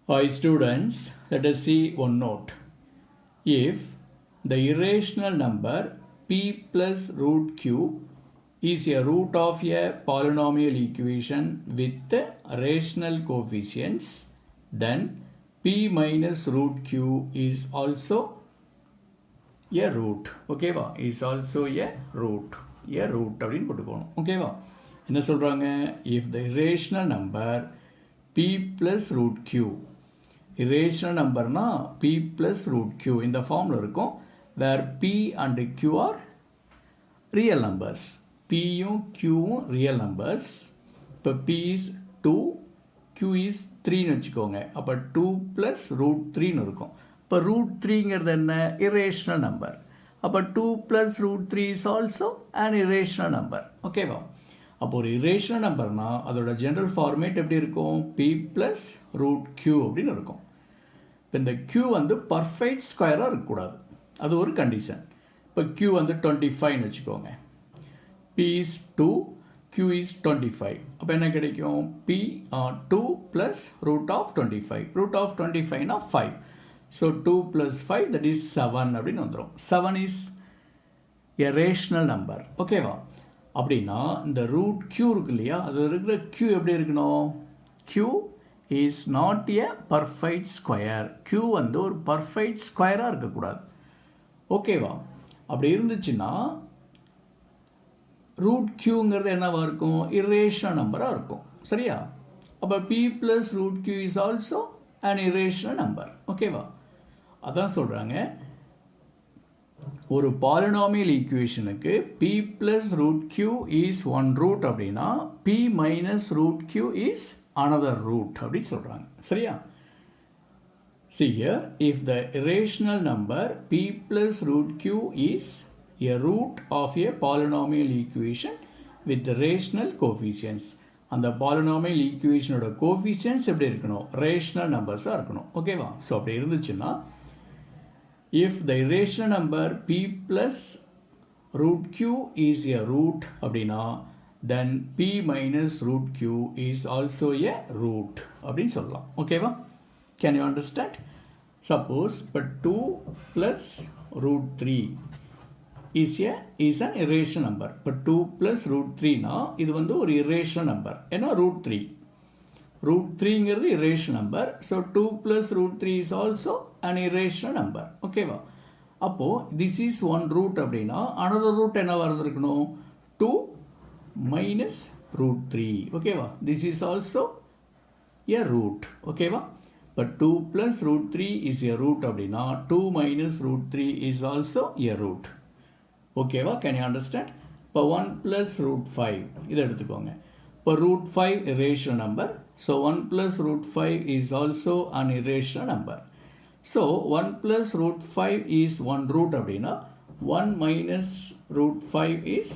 Hi students, let us see one note. If the irrational number p plus root q is a root of a polynomial equation with rational coefficients, then p minus root q is also a root. Okay va? Is also a root. A root அப்படின்னு போட்டுக்கணும். Okay va? என்ன சொல்றாங்க? If the irrational number p plus root q irrational number na p plus root q இந்த ஃபார்மில் இருக்கும் where p and q are real numbers. p யும் q யும் real numbers. இப்போ p is 2, q is 3ன்னு வச்சுக்கோங்க. அப்போ 2 plus root 3ன்னு இருக்கும். இப்போ root 3ங்கிறது என்ன? irrational number. அப்போ 2 plus root 3 is also an irrational number. ஓகேவா? அப்போ ஒரு irrational நம்பர்னா அதோட ஜென்ரல் ஃபார்மேட் எப்படி இருக்கும்? p plus root q அப்படின்னு இருக்கும். இப்போ இந்த q வந்து பர்ஃபெக்ட் ஸ்கொயராக இருக்கக்கூடாது, அது ஒரு கண்டிஷன். இப்போ q வந்து 25ன்னு வச்சுக்கோங்க. p is 2, q is 25. அப்போ என்ன கிடைக்கும்? p 2 plus root of 25. root of 25னா 5. So 2 plus 5 that is 7 அப்படின்னு வந்துடும். 7 is a rational number. ஓகேவா? அப்படின்னா இந்த ரூட் q இருக்கு இல்லையா, அது இருக்கிற q எப்படி இருக்கணும்? q is not a perfect square. q வந்து ஒரு பர்ஃபெக்ட் ஸ்கொயராக இருக்கக்கூடாது. ஓகேவா? அப்படி இருந்துச்சுன்னா ரூட் க்யூங்கிறது என்னவா இருக்கும்? irrational நம்பராக இருக்கும். சரியா? அப்போ p plus root q is also an irrational number. ஓகேவா? அதான் சொல்கிறாங்க, ஒரு polynomial ஈக்குவேஷனுக்கு p plus root q is one root அப்படின்னா p minus root q is another root அப்படின்னு சொல்கிறாங்க. சரியா? See here, if the irrational number p plus root q is a root of a polynomial equation with rational coefficients, அந்த polynomial ஈக்குவேஷனோட coefficients எப்படி இருக்கணும்? Rational நம்பர்ஸாக இருக்கணும். ஓகேவா? So அப்படி இருந்துச்சுன்னா if the irrational number p plus root q is a root அப்படின்னா then p minus root q is also a root அப்படின்னு சொல்லலாம். ஓகேவா? can you understand? suppose but 2 plus root 3 is an irrational number. but 2 plus root 3 னா இது வந்து ஒரு irrational number. ஏன்னா root 3 root 3ங்கிறது irrational number. so 2 plus root 3 is also an irrational number. ஓகேவா? அப்போ this is one root அப்படின்னா another root என்ன வரதுருக்கணும்? 2 minus root 3. ஓகேவா? this is also a root. ஓகேவா? but 2 plus root 3 is a root அப்படின்னா 2 minus root 3 is also a root. ஓகேவா? can you understand? இப்போ 1 plus root 5 இதை எடுத்துக்கோங்க. இப்போ root 5 irrational number. so 1 plus root 5 is also an irrational number. so 1 plus root 5 is one root அப்படின்னா 1 minus root 5 is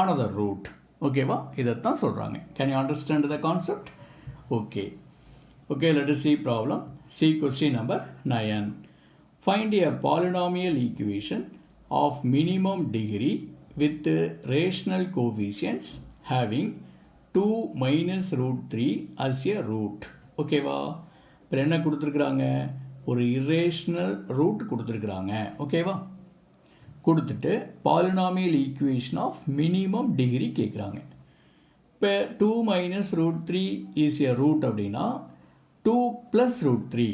another root. ஓகேவா? இதைத்தான் சொல்கிறாங்க. can you understand the concept? okay. let us see problem. see question number 9. find a polynomial equation of minimum degree with rational coefficients having 2 minus root 3 as a root. ஓகேவா? இப்போ என்ன கொடுத்துருக்குறாங்க? ஒரு irrational root கொடுத்துருக்குறாங்க. ஓகேவா? கொடுத்துட்டு polynomial equation of minimum degree கேட்குறாங்க. இப்போ 2 minus root 3 is a root அப்படின்னா 2 plus root 3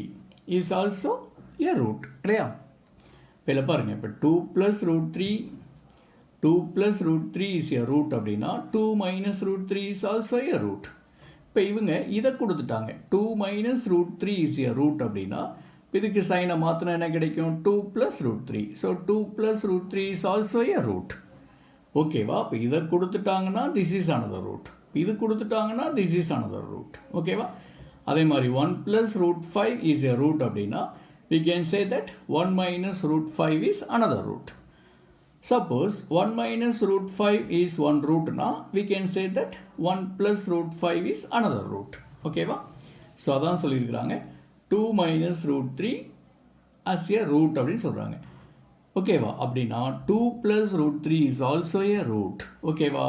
is also a root. இல்லையா? இப்போ இதில் பாருங்கள், இப்போ 2 plus root 3 is a root அப்படின்னா 2 minus root 3 is also a root. இப்போ இவங்க இதை கொடுத்துட்டாங்க, 2 minus root 3 is a root அப்படின்னா இதுக்கு சைனை மாற்றினா என்ன கிடைக்கும்? 2 plus root 3. So 2 plus root 3 is also a root. ஓகேவா? இப்போ இதை கொடுத்துட்டாங்கன்னா this is another root. இது கொடுத்துட்டாங்கன்னா this is another root. ஓகேவா? அதே மாதிரி 1 plus root 5 is a root அப்படின்னா we can say that 1 minus root 5 is another root. suppose 1 minus root 5 is one root na we can say that 1 plus root 5 is another root. ஓகேவா? So அதான் சொல்லியிருக்கிறாங்க 2 minus root 3 as a root அப்படின்னு சொல்கிறாங்க. ஓகேவா? அப்படின்னா 2 plus root 3 is also a root. ஓகேவா?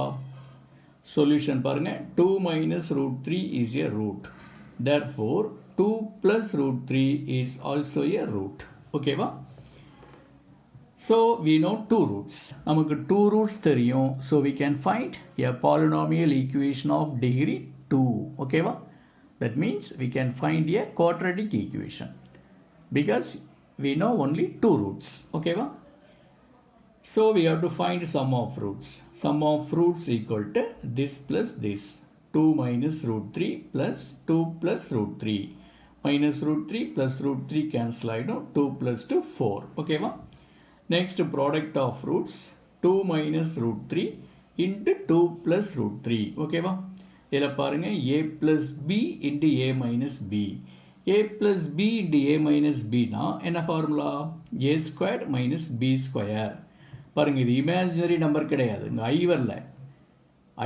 Solution பாருங்கள், 2 minus root 3 is a root. therefore 2 plus root 3 is also a root. Okay va? So we know two roots. நமக்கு two roots தெரியும். So we can find a polynomial equation of degree 2. Okay va? That means we can find a quadratic equation because we know only two roots. Okay va? So we have to find sum of roots. Sum of roots equal to this plus this. 2 minus root 3 plus 2 plus root 3. Minus root 3 plus root 3 cancel out. 2 plus 2 4. Okay va? Next product of roots 2 minus root 3 into 2 plus root 3. Okay va? இதில் பாருங்க a plus b into a minus b. a plus b into a minus b னா என்ன formula? a squared minus b square. பாருங்க இது imaginary number கிடையாது. இங்கே i வரல.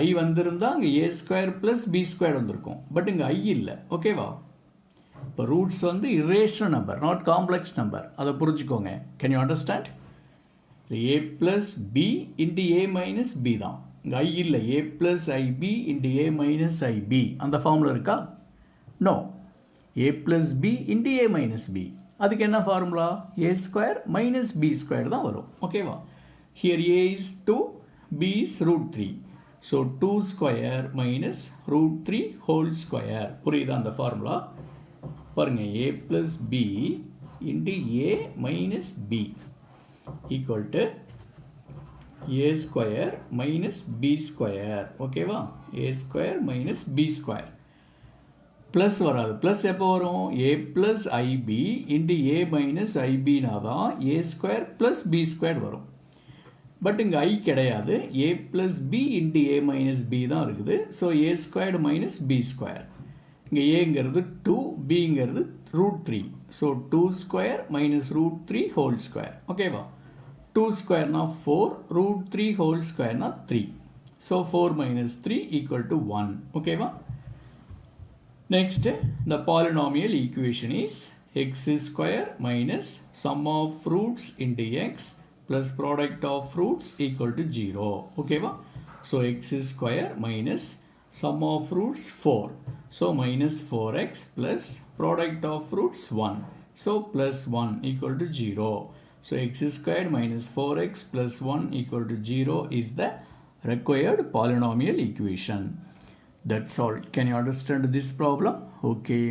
i வந்திருந்தா அங்கே a square plus b squared வந்திருக்கும். பட் இங்கே i இல்லை. ஓகேவா? இப்போ ரூட்ஸ் வந்து irrational number, not complex number. அதை புரிஞ்சுக்கோங்க. Can you understand? a plus b into a minus b தான். இங்கே i இல்லை. a plus ib into a minus ib அந்த ஃபார்முலா இருக்கா? No. a plus b into a minus b. அதுக்கு என்ன formula? a square minus b square தான் வரும். ஓகேவா? Here a is 2, b is root 3. So 2 square minus root 3 whole square. புரியுதா அந்த formula? பாருங்க a plus b into a minus b equal to a square minus b square. ஓகேவா? a square minus b square. Plus வராது. Plus எப்போ வரும்? a plus ib into a minus ib நாதான் a square plus b square வரும். But இங்கே i கிடையாது. a plus b into a minus b தான் இருக்குது. So a squared minus b square. இங்கே ஏங்கிறது 2, bங்கிறது root 3. So 2 square minus root 3 whole square. ஓகேவா? 2 squareனா 4, root 3 whole squareனா 3. So 4 minus 3 equal to 1. ஓகேவா? Next, the polynomial equation is x square minus sum of roots into x plus product of roots equal to 0. Okay va? So x square minus sum of roots 4. So minus 4x plus product of roots 1. So plus 1 equal to 0. So x squared minus 4x plus 1 equal to 0 is the required polynomial equation. That's all. Can you understand this problem? Okay.